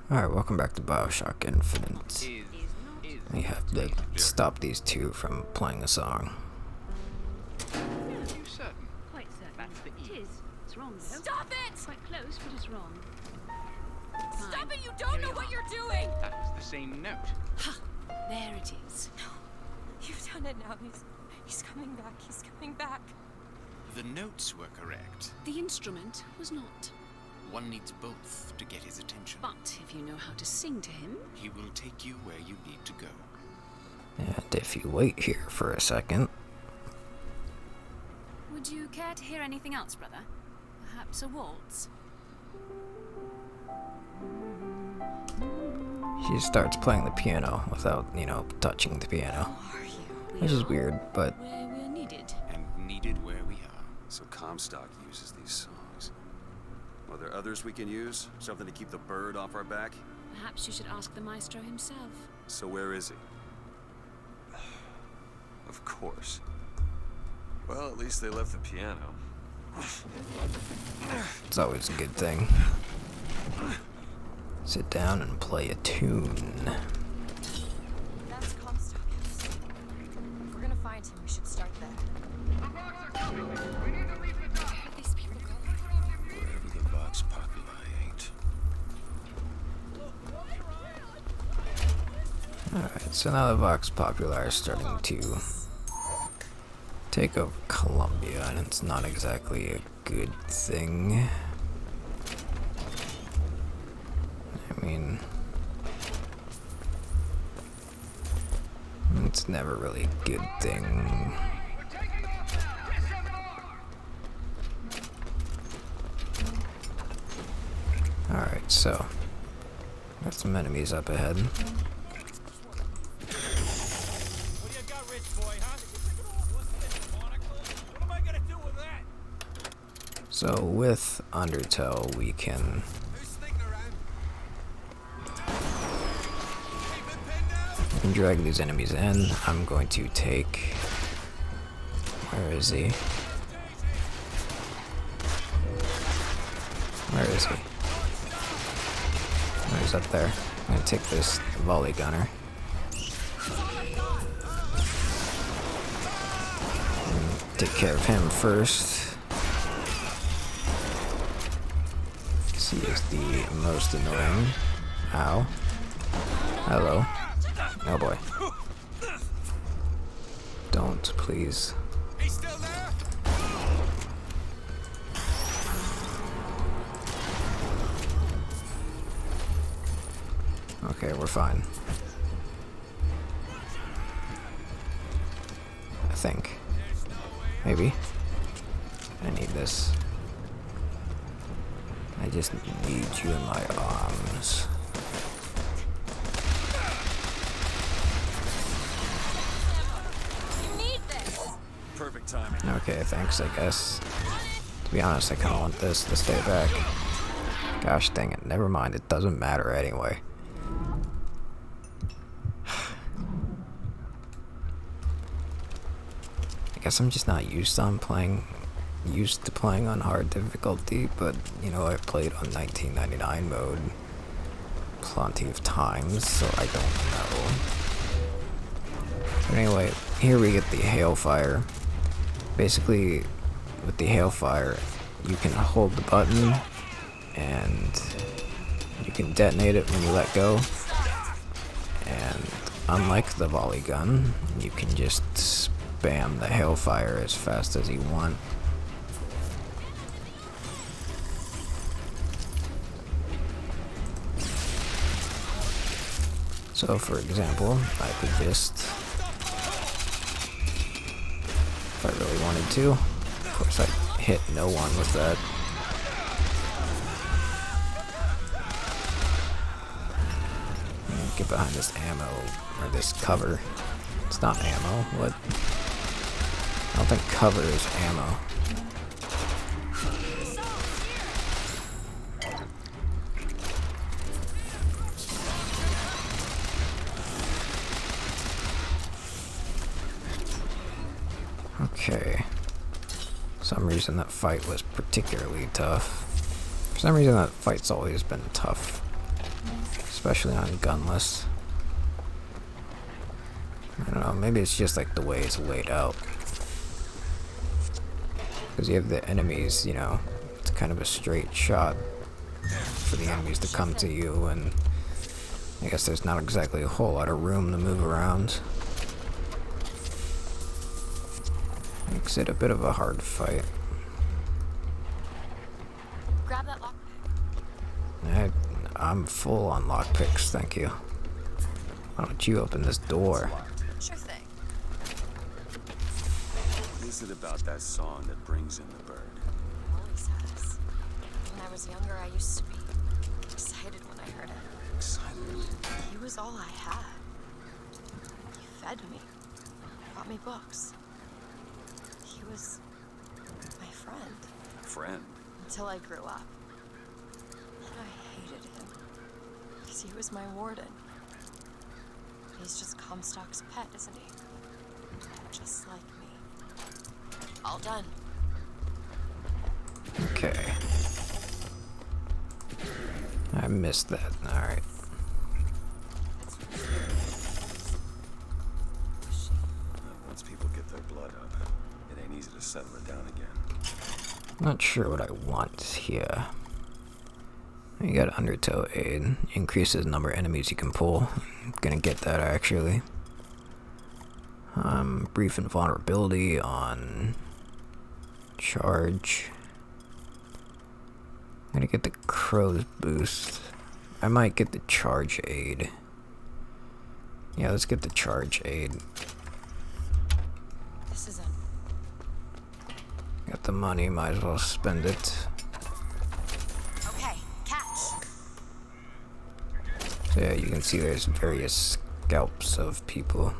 Alright, welcome back to Bioshock Infinite. We have to stop these two from playing a song. Quite certain. It is. It's wrong, though. Stop it! Quite close, but it's wrong. Stop it! You don't know what you're doing! That was the same note. Ha! There it is. No. You've done it now. He's coming back. He's coming back. The notes were correct. The instrument was not. One needs both to get his attention. But if you know how to sing to him... He will take you where you need to go. And if you wait here for a second... Would you care to hear anything else, brother? Perhaps a waltz? She starts playing the piano without, touching the piano. Who are you? Which is weird, but... Where we're needed. And needed where we are. So Comstock uses these songs. Are there others we can use? Something to keep the bird off our back? Perhaps you should ask the maestro himself. So where is he? Of course. Well, at least they left the piano. It's always a good thing. Sit down and play a tune. That's Comstock. If we're gonna find him, we should start there. Where these people go? Wherever the Vox Populi ain't. Alright, so now the Vox Populi are starting to take over Columbia, and it's not exactly a good thing. I mean, it's never really a good thing. Alright, so got some enemies up ahead. So with Undertale we can drag these enemies in. I'm going to take... Where is he? Where is he? Oh, he's up there. I'm going to take this volley gunner. And take care of him first. He is the most annoying. Ow. Hello. Oh boy. Don't, please. He's still there? Okay, we're fine. I think. Maybe. I need this. I just need you in my arms. You need this. Perfect timing. Okay, thanks, I guess. To be honest, I kind of want this to stay back. Gosh dang it, never mind, it doesn't matter anyway. I guess I'm just not used to playing on hard difficulty, but I've played on 1999 mode plenty of times, so I don't know. But anyway, here we get the hailfire. Basically, with the hailfire, you can hold the button and you can detonate it when you let go. And unlike the volley gun, you can just spam the hailfire as fast as you want. So, for example, I could just, if I really wanted to, of course I hit no one with that. Get behind this ammo, or this cover. It's not ammo, what? I don't think cover is ammo. Okay. For some reason that fight was particularly tough. For some reason that fight's always been tough. especially on gunless. I don't know, maybe it's just like the way it's laid out. Because you have the enemies, you know, it's kind of a straight shot for the enemies to come to you, and I guess there's not exactly a whole lot of room to move around. Makes it a bit of a hard fight. Grab that lock. I'm full on lockpicks, thank you. Why don't you open this door? Sure thing. What is it about that song that brings in the bird? Always has. When I was younger, I used to be excited when I heard it. Excited. He was all I had. He fed me, brought me books. He was my friend. Friend. Until I grew up. And I hated him. Because he was my warden. He's just Comstock's pet, isn't he? Just like me. All done. Okay. I missed that. Alright. Once people get their blood up, it ain't easy to settle it down again. Not sure what I want here. You got Undertow Aid. Increases the number of enemies you can pull. I'm gonna get that actually. Brief invulnerability on charge. I'm gonna get the Crow's boost. I might get the charge aid. Yeah, let's get the charge aid. This isn't. Got the money, might as well spend it. Okay, catch. So yeah, you can see there's various scalps of people,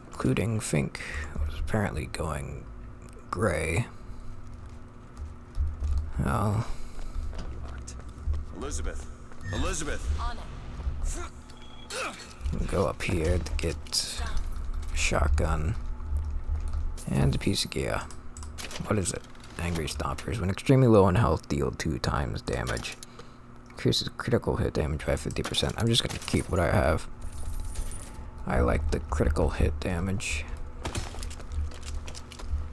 including Fink, who's apparently going gray. Well, Elizabeth! Elizabeth! On it. we'll go up here to get a shotgun and a piece of gear. What is it? Angry Stompers. When extremely low on health, deal 2 times damage. Increases critical hit damage by 50%. I'm just gonna keep what I have. I like the critical hit damage.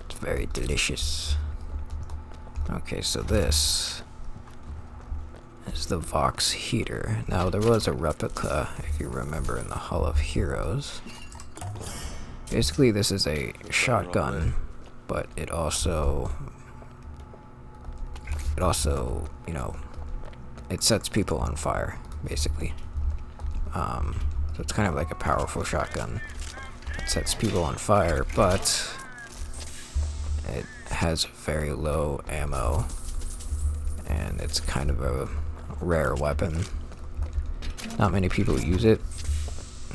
It's very delicious. Okay, so this is the Vox heater. Now, there was a replica, if you remember, in the Hall of Heroes. Basically, this is a shotgun, but it also, you know, it sets people on fire, basically. So it's kind of like a powerful shotgun. It sets people on fire, but it has very low ammo, and it's kind of a rare weapon. Not many people use it,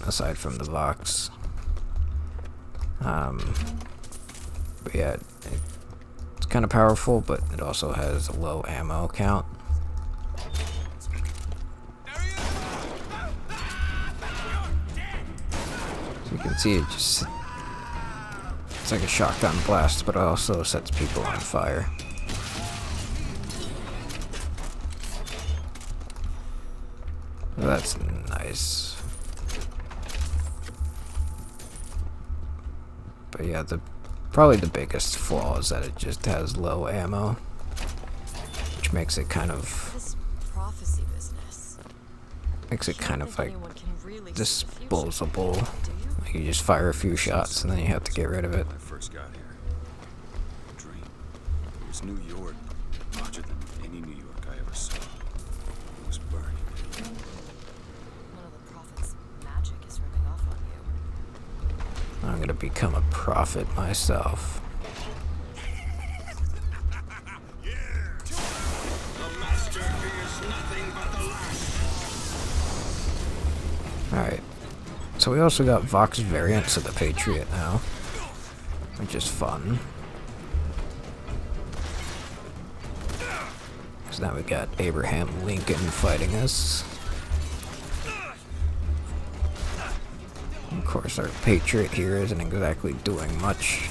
aside from the Vox. But yeah, it's kind of powerful, but it also has a low ammo count. So you can see it just, it's like a shotgun blast, but it also sets people on fire. So that's nice. But yeah, probably the biggest flaw is that it just has low ammo, which makes it kind of This prophecy business. like disposable. Like you just fire a few shots and then you have to get rid of it. When I first got here, a dream. It was New York, larger than any New York I ever saw. It was burning. One of the prophet's magic is rubbing off on you. I'm gonna become a prophet myself. Alright. So we also got Vox variants of the Patriot now, which is fun. So now we got Abraham Lincoln fighting us. Of course, our Patriot here isn't exactly doing much.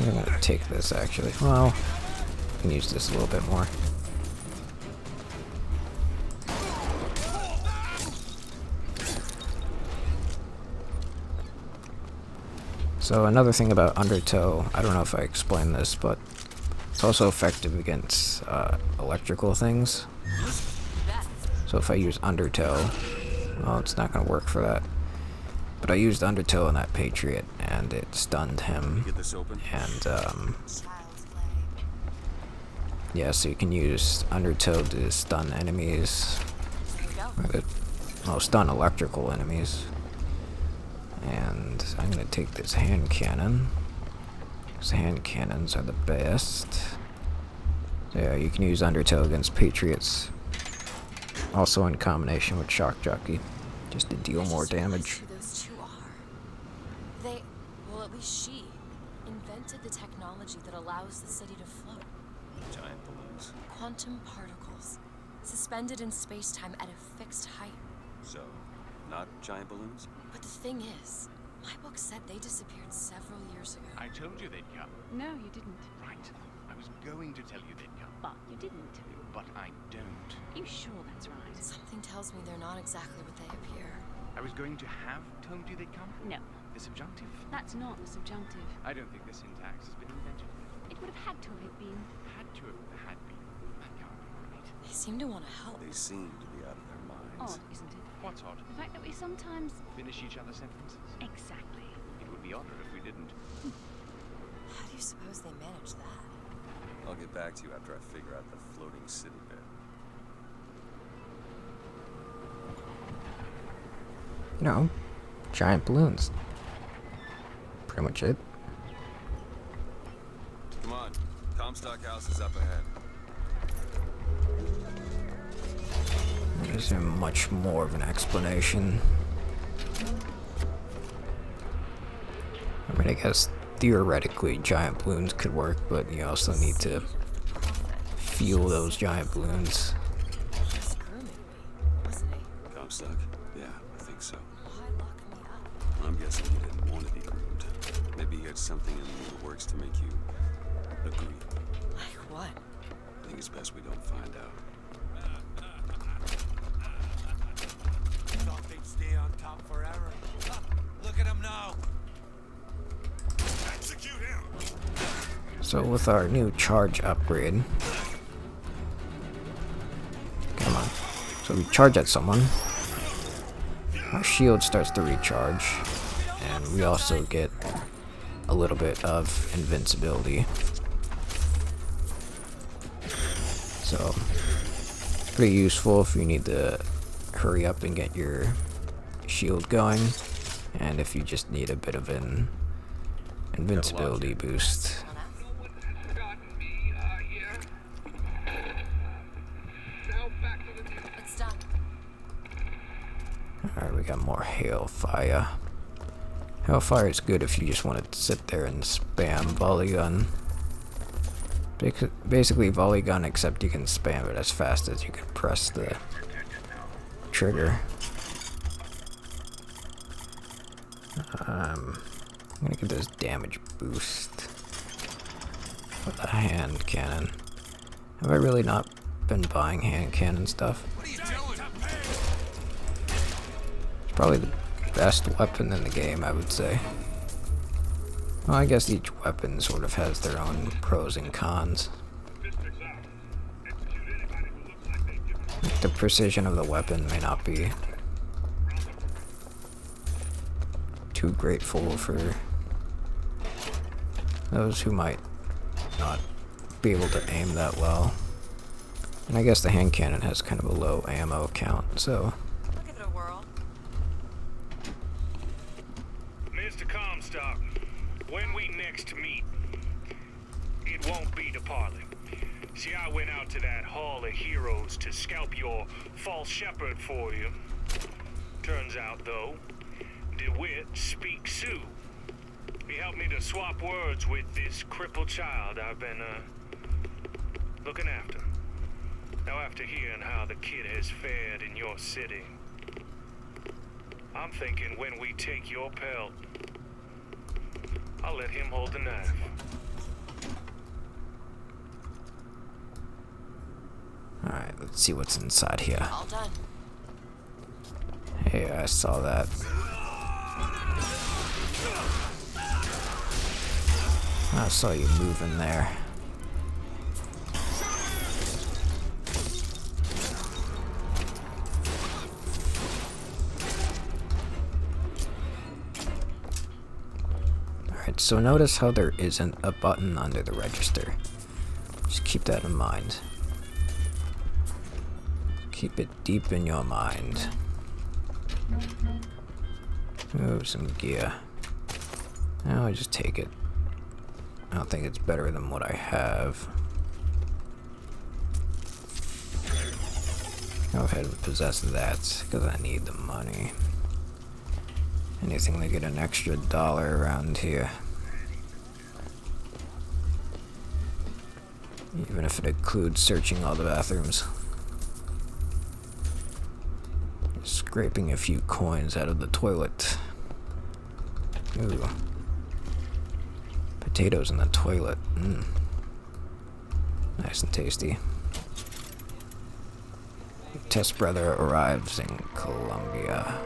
I'm gonna take this actually. Well, I can use this a little bit more. So another thing about Undertow, I don't know if I explained this, but it's also effective against electrical things. So if I use Undertow, well, it's not going to work for that. But I used Undertow on that Patriot, and it stunned him. Get this open. And, Child's play. yeah, so you can use Undertow to stun enemies. There you go. Well, stun electrical enemies. And I'm going to take this hand cannon. Because hand cannons are the best. So yeah, you can use Undertow against Patriots. Also in combination with Shock Jockey. Just to deal more damage. Who those two are. They, well, at least she, invented the technology that allows the city to float. Giant balloons. Quantum particles, suspended in space-time at a fixed height. So, not giant balloons? But the thing is, my book said they disappeared several years ago. I told you they'd come. No, you didn't. Right. I was going to tell you they'd come. But you didn't. But I don't. You sure that's right? Something tells me they're not exactly what they appear. I was going to have told you they'd come. No, The subjunctive? that's not the subjunctive. I don't think the syntax has been invented yet. It would have had to have been. Had to have had been. That can't be right. They seem to want to help. They seem to be out of their minds. Odd, isn't it? What's odd? The fact that we sometimes... Finish each other's sentences? Exactly. It would be odder if we didn't. How do you suppose they manage that? I'll get back to you after I figure out the floating city bit. You know, giant balloons. Pretty much it. Come on. Comstock House is up ahead. There's much more of an explanation. I mean, I guess theoretically giant balloons could work, but you also need to feel those giant balloons. He's grooming me, wasn't he? Comstock? Yeah, I think so. Why lock me up? I'm guessing he didn't want to be groomed. Maybe he had something in the works to make you agree. Like what? I think it's best we don't find out. Thought they'd stay on top forever. Ha, look at him now. Execute him. So with our new charge upgrade, come on. So we charge at someone. Our shield starts to recharge, and we also get a little bit of invincibility. So pretty useful if you need to hurry up and get your shield going, and if you just need a bit of an invincibility boost. It's done. Alright, we got more Hailfire. Hailfire is good if you just want to sit there and spam volley gun. Basically volley gun, except you can spam it as fast as you can press the trigger. I'm gonna get this damage boost with a hand cannon. Have I really not been buying hand cannon stuff? What are you doing? It's probably the best weapon in the game, I would say. Well, I guess each weapon sort of has their own pros and cons. The precision of the weapon may not be too grateful for those who might not be able to aim that well. And I guess the hand cannon has kind of a low ammo count, so... I'll give it a whirl. Mr. Comstock, when we next meet, it won't be to parley. See, I went out to that Hall of Heroes to scalp your false shepherd for you. Turns out, though, DeWitt speaks Sioux. He helped me to swap words with this crippled child I've been, looking after. Now, after hearing how the kid has fared in your city, I'm thinking when we take your pelt, I'll let him hold the knife. Alright, let's see what's inside here. All done. Hey, I saw that. I saw you moving there. Alright, so notice how there isn't a button under the register. Just keep that in mind. Keep it deep in your mind. Oh, some gear. Now I just take it. I don't think it's better than what I have. Go ahead and possess that, because I need the money. Anything to get an extra $1 around here. Even if it includes searching all the bathrooms. Scraping a few coins out of the toilet. Ooh. Potatoes in the toilet. Nice and tasty. Test brother arrives in Colombia.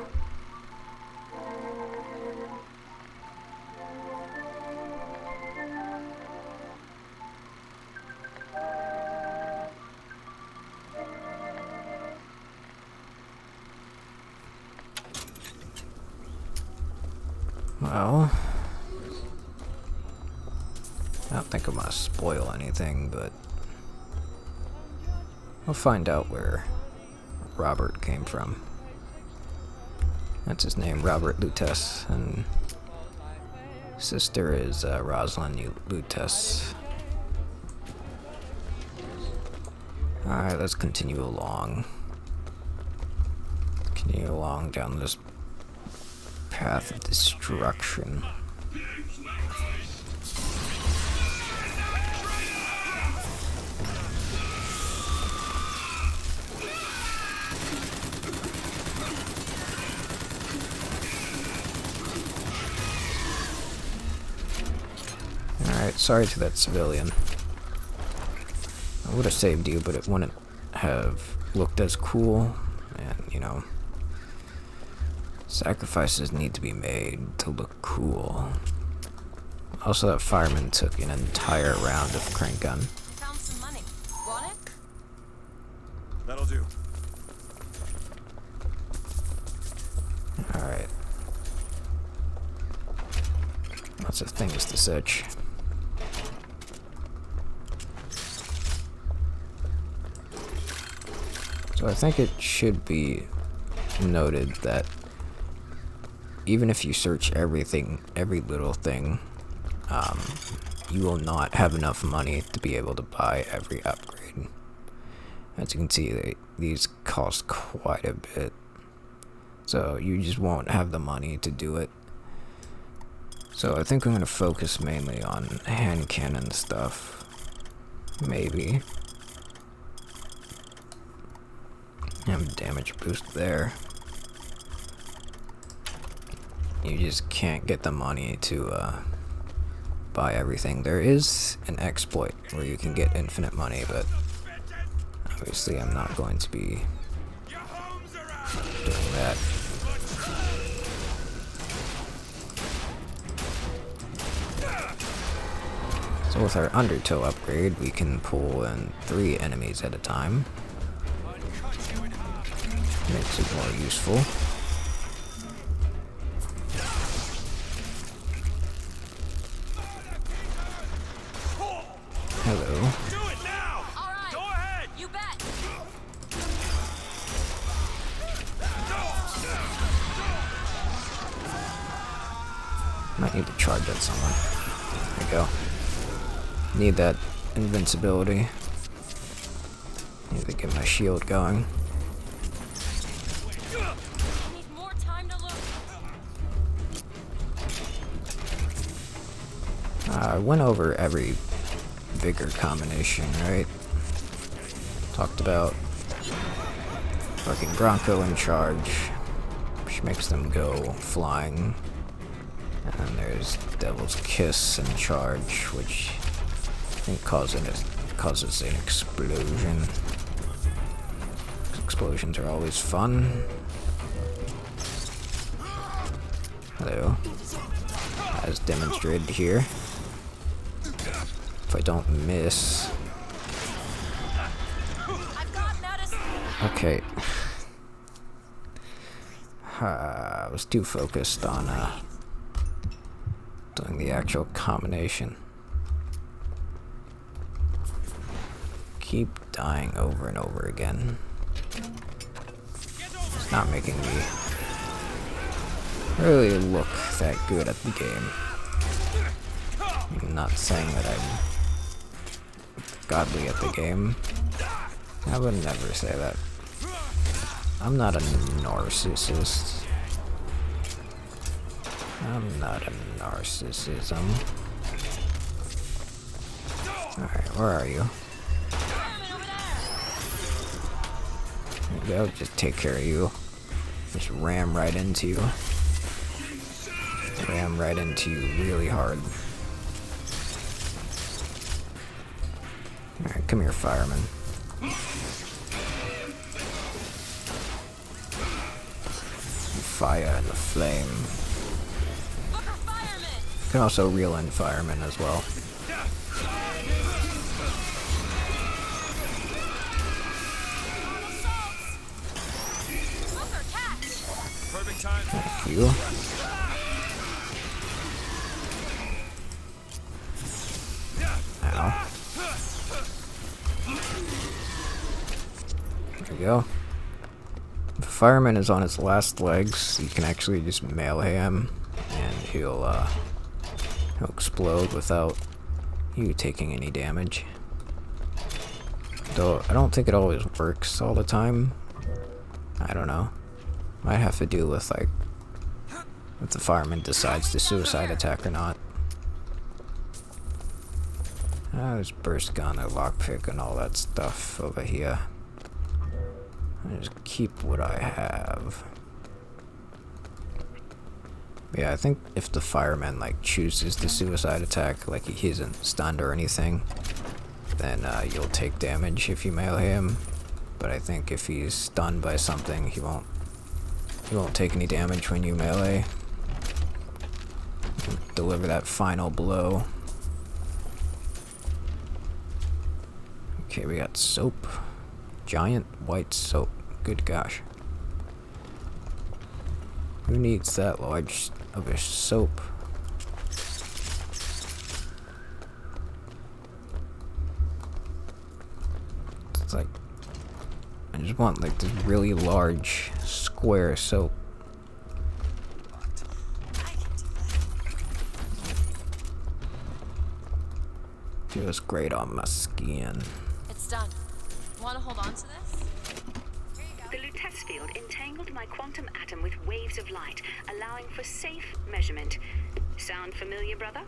Well, I don't think I'm gonna spoil anything, but we'll find out where Robert came from. That's his name, Robert Lutes, and sister is Rosalind Lutes. Alright, let's continue along. Continue along down this path of destruction. Alright, sorry to that civilian. I would have saved you, but it wouldn't have looked as cool, and you know, sacrifices need to be made to look cool. Also, that fireman took an entire round of crank gun. Found some money. Want it? That'll do. Alright. Lots of things to search. So I think it should be noted that even if you search everything, every little thing, you will not have enough money to be able to buy every upgrade. As you can see, these cost quite a bit. So you just won't have the money to do it. So I think I'm going to focus mainly on hand cannon stuff. Maybe. And damage boost there. You just can't get the money to buy everything. There is an exploit where you can get infinite money, but obviously I'm not going to be doing that. So with our undertow upgrade, we can pull in 3 enemies at a time. Makes it more useful. Hello. Do it now! All right. Go ahead! You bet. Might need to charge at someone. There we go. Need that invincibility. Need to get my shield going. I need more time to look. I went over every vigor combination, right? Talked about fucking Bronco in charge, which makes them go flying. And then there's Devil's Kiss in charge, which I think causes an explosion. Explosions are always fun. Hello. As demonstrated here. If I don't miss. Okay. I was too focused on doing the actual combination. Keep dying over and over again. It's not making me really look that good at the game. I'm not saying that I'm godly at the game. I would never say that. I'm not a narcissist. I'm not a narcissism. Alright, where are you? There we go, just take care of you. Just ram right into you. Ram right into you really hard. Alright, come here, fireman. Fire and the flame. You can also reel in firemen as well. Thank you. Ow. There we go. If a fireman is on his last legs, you can actually just melee him, and he'll explode without you taking any damage. Though I don't think it always works all the time. I don't know. Might have to do with like if the fireman decides to suicide attack or not. There's burst gun, a lockpick, and all that stuff over here. I just keep what I have. Yeah, I think if the fireman like chooses the suicide attack, like he isn't stunned or anything, then you'll take damage if you melee him. But I think if he's stunned by something, he won't take any damage when you melee. Deliver that final blow. Okay, we got soap. Giant white soap. Good gosh. Who needs that large of a soap? It's like I just want like this really large square soap. Feels great on my skin. It's done. Want to hold on to this? The Lutece field entangled my quantum atom with waves of light, allowing for safe measurement. Sound familiar, brother?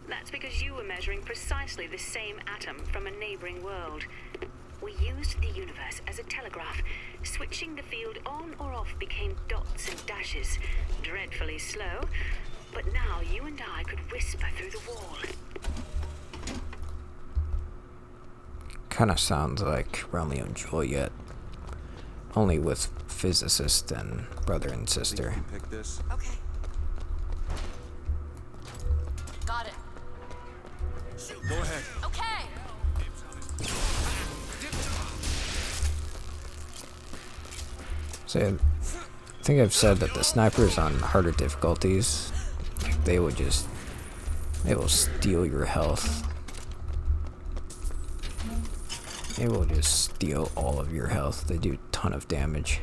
That's because you were measuring precisely the same atom from a neighboring world. We used the universe as a telegraph. Switching the field on or off became dots and dashes. Dreadfully slow, but now you and I could whisper through the wall. Kinda sounds like Romeo and Juliet. Only with physicist and brother and sister. You can pick this. Okay. Got it. Go ahead. Okay. So, I think I've said that the snipers on harder difficulties, they will steal your health. They will just steal all of your health. They do a ton of damage.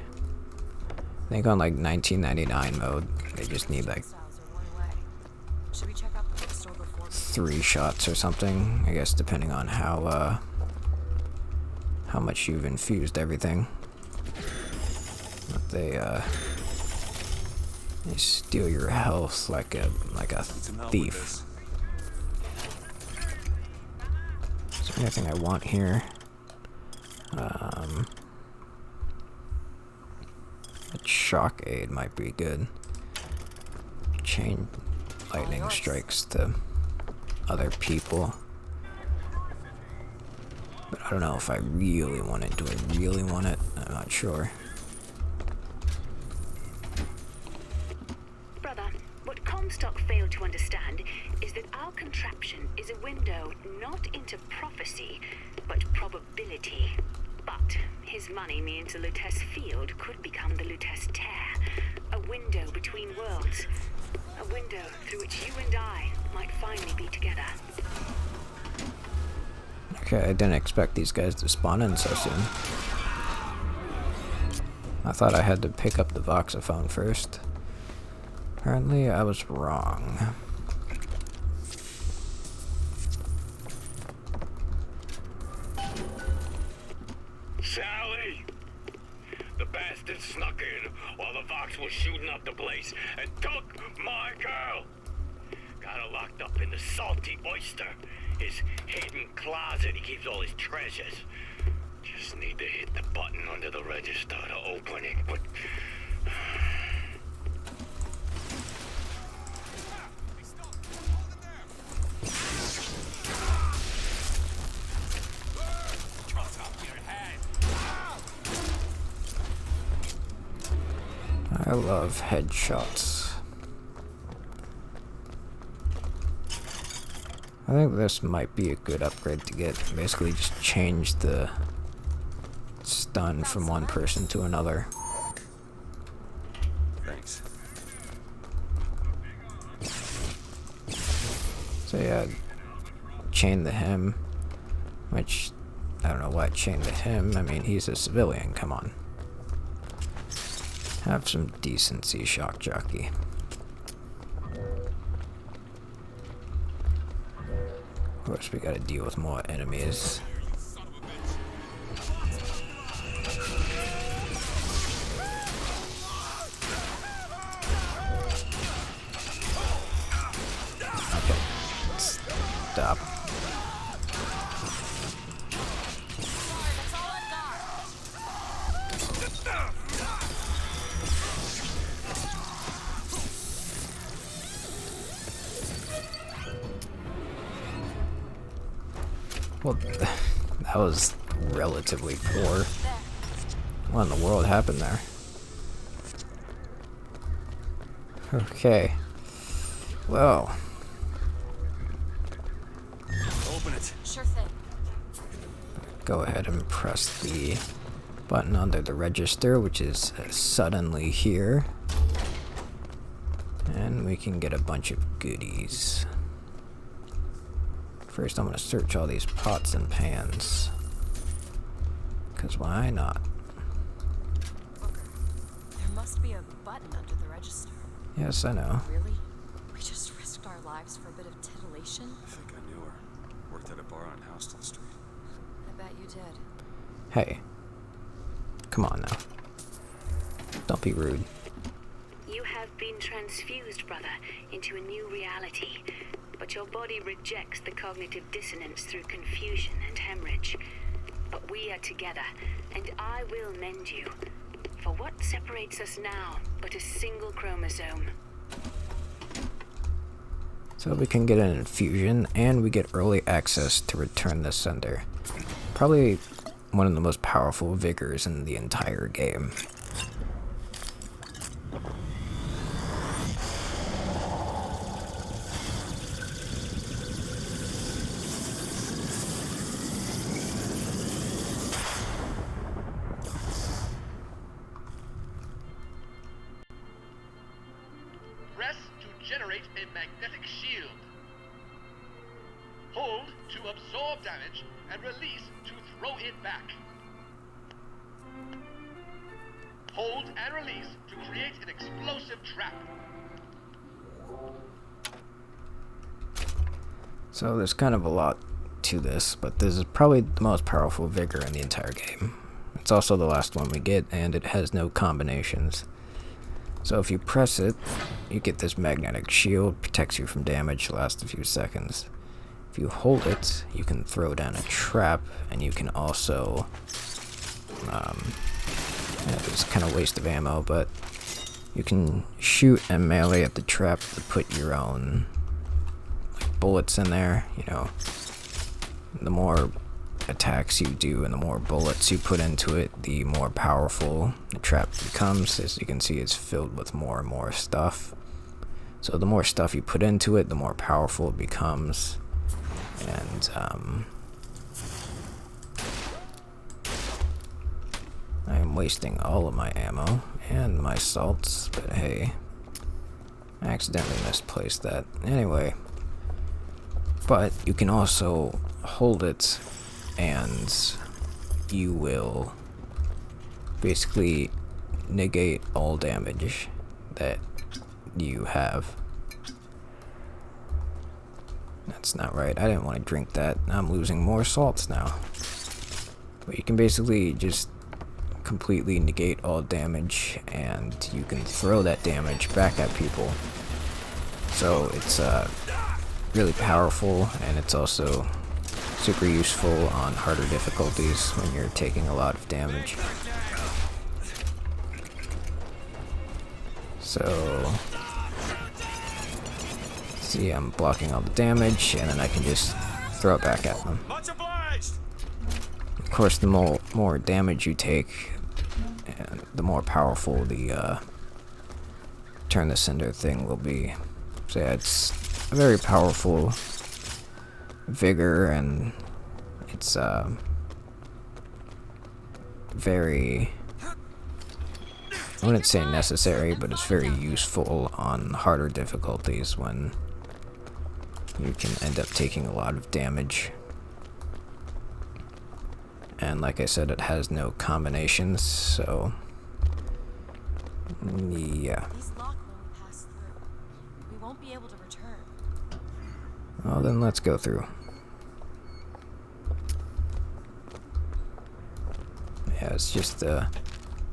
I think on like 1999 mode, they just need like Should we check out the bookstore before? 3 shots or something. I guess depending on how much you've infused everything. But they steal your health like a thief. Is there anything I want here? A shock aid might be good. Chain lightning strikes to other people. But I don't know if I really want it. Do I really want it? I'm not sure. Brother, what Comstock failed to understand is that our contraption is a window not into prophecy, but probability. But his money means the Lutece field could become the Lutece tear, a window between worlds, a window through which you and I might finally be together. Okay, I didn't expect these guys to spawn in so soon. I thought I had to pick up the voxophone first. Apparently, I was wrong. Sally! The bastard snuck in while the Vox was shooting up the place and took my girl! Got her locked up in the salty oyster, his hidden closet he keeps all his treasures. Just need to hit the button under the register to open it, but... I love headshots. I think this might be a good upgrade to get. Basically just change the stun from one person to another. Thanks. So yeah, chain the him, which I don't know why chain the him. I mean, he's a civilian, come on. Have some decency, shock jockey. Of course, we gotta deal with more enemies. Okay, stop. Well, that was relatively poor. What in the world happened there? Okay. Well. Open it. Sure thing. Go ahead and press the button under the register, which is suddenly here. And we can get a bunch of goodies. First, I'm going to search all these pots and pans. Because why not? Booker, there must be a button under the register. Yes, I know. Really? We just risked our lives for a bit of titillation? I think I knew her. Worked at a bar on Houston Street. I bet you did. Hey. Come on now. Don't be rude. You have been transfused, brother, into a new reality. But your body rejects the cognitive dissonance through confusion and hemorrhage. But we are together, and I will mend you. For what separates us now but a single chromosome? So we can get an infusion, and we get early access to Return the Sender. Probably one of the most powerful vigors in the entire game. Press to generate a magnetic shield. Hold to absorb damage and release to throw it back. Hold and release to create an explosive trap. So there's kind of a lot to this, but this is probably the most powerful vigor in the entire game. It's also the last one we get, and it has no combinations. So if you press it, you get this magnetic shield, protects you from damage, lasts a few seconds. If you hold it, you can throw down a trap, and you can also, it's kind of waste of ammo, but you can shoot and melee at the trap to put your own bullets in there. You know, the more attacks you do and the more bullets you put into it, the more powerful the trap becomes. As you can see, it's filled with more and more stuff. So the more stuff you put into it, the more powerful it becomes. And I am wasting all of my ammo and my salts, but hey, I accidentally misplaced that. Anyway, but you can also hold it and you will basically negate all damage that you have. That's not right. I didn't want to drink that. I'm losing more salts now. But you can basically just completely negate all damage, and you can throw that damage back at people. So it's really powerful, and it's also super useful on harder difficulties when you're taking a lot of damage. So, see, I'm blocking all the damage, and then I can just throw it back at them. Of course, the more damage you take, and the more powerful the turn this into thing will be. So yeah, it's a very powerful vigor, and it's very, I wouldn't say necessary, but it's very useful on harder difficulties when you can end up taking a lot of damage. And like I said, it has no combinations, so yeah. These lock when we pass through. We won't be able to return. Well, then let's go through. Yeah, it's just a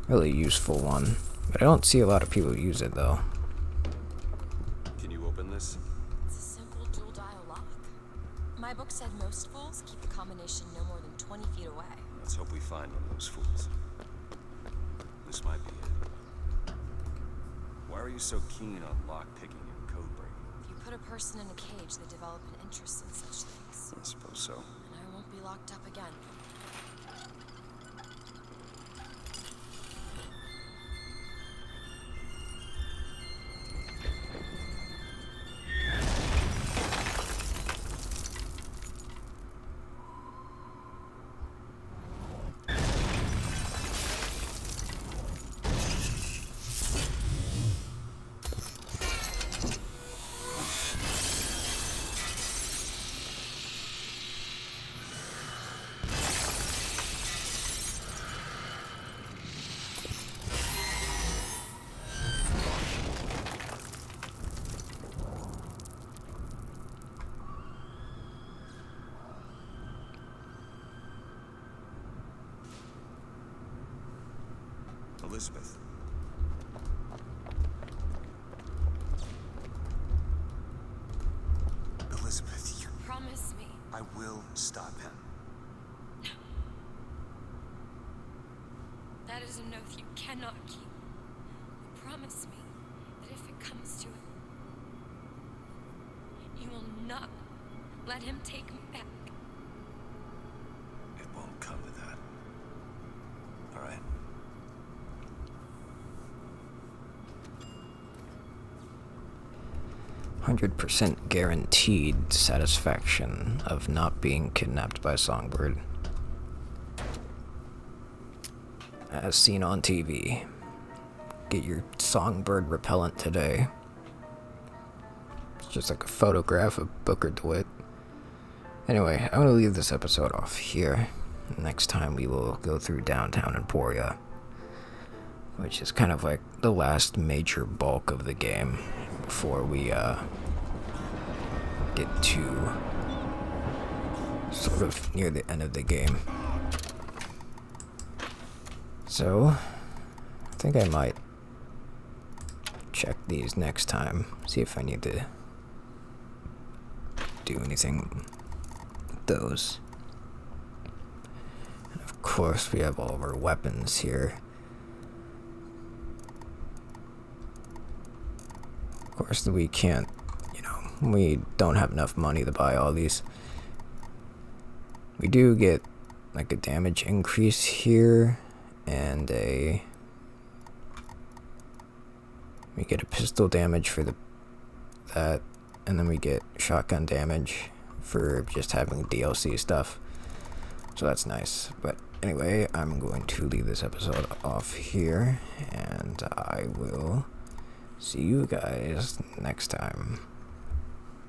really useful one, but I don't see a lot of people use it though. Can you open this? It's a simple dual dial lock. My book said most fools keep the combination no more than 20 feet away. Let's hope we find one of those fools. This might be it. Why are you so keen on lock picking and code breaking? If you put a person in a cage, they develop an interest in such things. I suppose so. And I won't be locked up again. Elizabeth. Elizabeth, you... Promise me. I will stop him. That is an oath you cannot keep. Promise me that if it comes to it, you will not let him take me back. It won't come to that. All right? 100% guaranteed satisfaction of not being kidnapped by Songbird. As seen on TV. Get your Songbird repellent today. It's just like a photograph of Booker DeWitt. Anyway, I'm gonna leave this episode off here. Next time we will go through downtown Emporia, which is kind of like the last major bulk of the game before we get to sort of near the end of the game. So, I think I might check these next time, see if I need to do anything with those. And of course, we have all of our weapons here. Of course, we can't, we don't have enough money to buy all these. We do get like a damage increase here, and we get a pistol damage for that, and then we get shotgun damage for just having DLC stuff. So that's nice. But anyway, I'm going to leave this episode off here, and I will see you guys next time.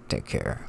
Take care.